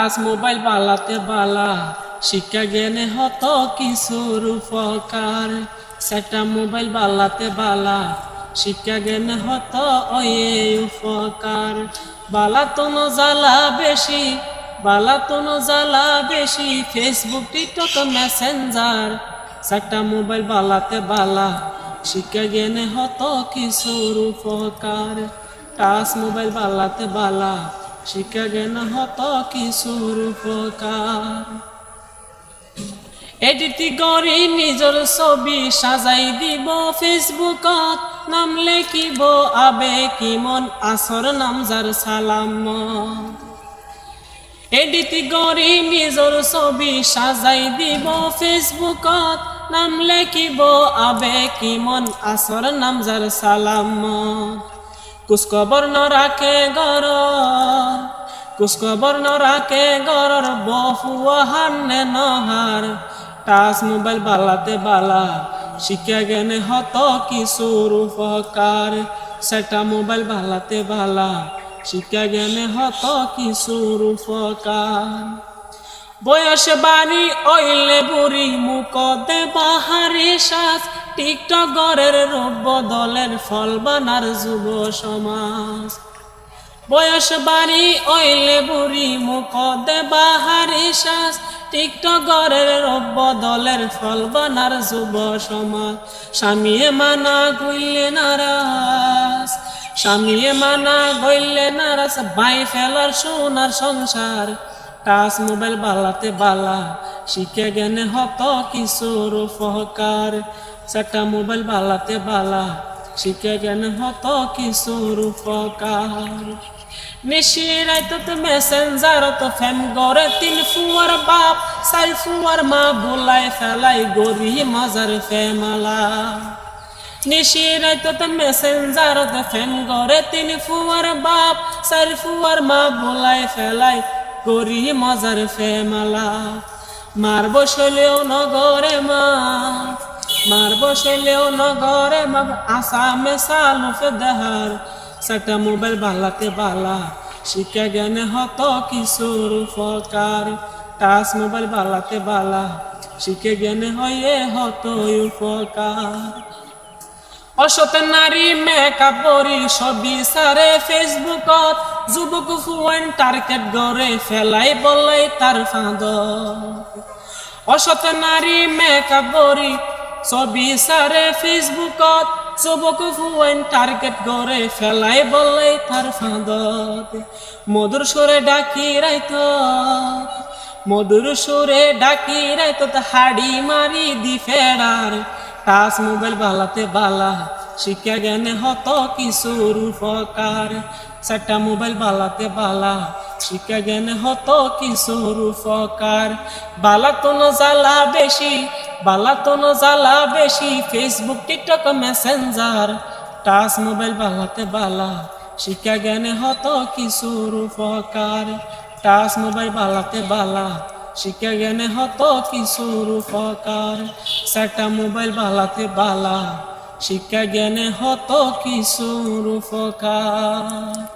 আজ মোবাইল বালাতে বালা শিক্ষা জ্ঞানে হত কিছুর উপকার। সেটা মোবাইল বালাতে বালা শিক্ষা জ্ঞানে হত অয়ে উপকার। বালা তোনো জ্বালা বেশি, বালা তোনো জ্বালা বেশি, ফেসবুক টিকটক মেসেঞ্জার। সেটা মোবাইল বালাতে বালা শিক্ষা জ্ঞানে হত কিছুর উপকার। টাচ মোবাইল বালাতে বালা শিক্ষা জ্ঞান হত কিছুর উপকার। এডিটি করি নিজর ছবি সাজাই দিব ফেসবুকত, নাম লেখিব আবেগ মন আসর নামজার সালাম। এডিটি করি নিজর ছবি সাজাই দিব ফেসবুকত, নাম লেখিব আবেগ মন আসর নামজার সালাম। কুচখবর নরাখে গরর, কুচখবর নরাখে গরর, বহুয়াহার নে নহার। টাচ মোবাইল বালাতে বালা শিক্ষা জ্ঞানে হত কিছুর উপকার। সেটা মোবাইল বালাতে বালা শিক্ষা জ্ঞানে হত কিছুর উপকার। বয়স বাড়ি অইলে বুড়ি মুখ দে বাহারি সাজ, টিকটকের রূপ বদলের ফল বানার যুব সমাজ। বয়স বাড়ি অইলে বুড়ি মুখ দে বাহারি সাজ, টিকটকের রূপ বদলের ফল বানার যুব সমাজ। স্বামীয়ে মানা গইলে নারাজ, স্বামীয়ে মানা গইলে নারাজ, ভাই ফেলার সোনার সংসার। টাচ মোবাইল বালাতে বালা শিক্ষা জ্ঞানে হত কিছুর উপকার। সেটা মোবাইল বালাতে বালা শিক্ষা জ্ঞানে হত কিছুর উপকার। নিশিরাইত মেসেঞ্জারত ফ্যান গড়ে তিন ফুয়ার বাপ, চার ফুয়ার মা বুলাই ফেলাই গরি মজার ফেমালা। নিশিরাইত মেসেঞ্জারত ফ্যান গড়ে তিন ফুয়ার বাপ, চার ফুয়ার মা বুলাই ফেলাই গরি মজার ফেমালা। মার বসলেও নগরে মা, মার বসলেও নগরে মা, আসামে সালুফে দেহার। সেটা মোবাইল বালাতে বালা শিক্ষা জ্ঞানে হত কিছুর উপকার। টাচ মোবাইল বালাতে বালা শিক্ষা জ্ঞানে হয়ে হত উপকার। অসত নারী মেকআপ করি ছবি সারে ফেসবুকত, যুবক ফুয়েন টার্গেট গড়ে ফেলাই বলাই তার ফাঁদ। অসত নারী মেকআপ করি ছবি সারে ফেসবুকত, যুবক ফুয়েন টার্গেট গড়ে ফেলাই বলাই তার ফাঁদ। মধুর সুরে ডাকি রাইত, মধুর সুরে ডাকি রাইত, হাড়ি মারি দি ফেরার। টাচ মোবাইল বালাতে বালা শিক্ষা জ্ঞানে হত কিছুর উপকার। সেটা মোবাইল বালাতে বালা শিক্ষা জ্ঞানে হত কিছুর উপকার। বালা তোনো জ্বালা বেশি, বালা তোনো জ্বালা বেশি, Facebook TikTok Messenger. Touch mobile বালাতে বালা শিক্ষা জ্ঞানে হত কিছুর উপকার। টাচ মোবাইল বালাতে বালা শিক্ষা জ্ঞানে হত কিছুর উপকার। সেটা মোবাইল বালাতে বালা শিক্ষা জ্ঞানে হত কিছুর উপকার।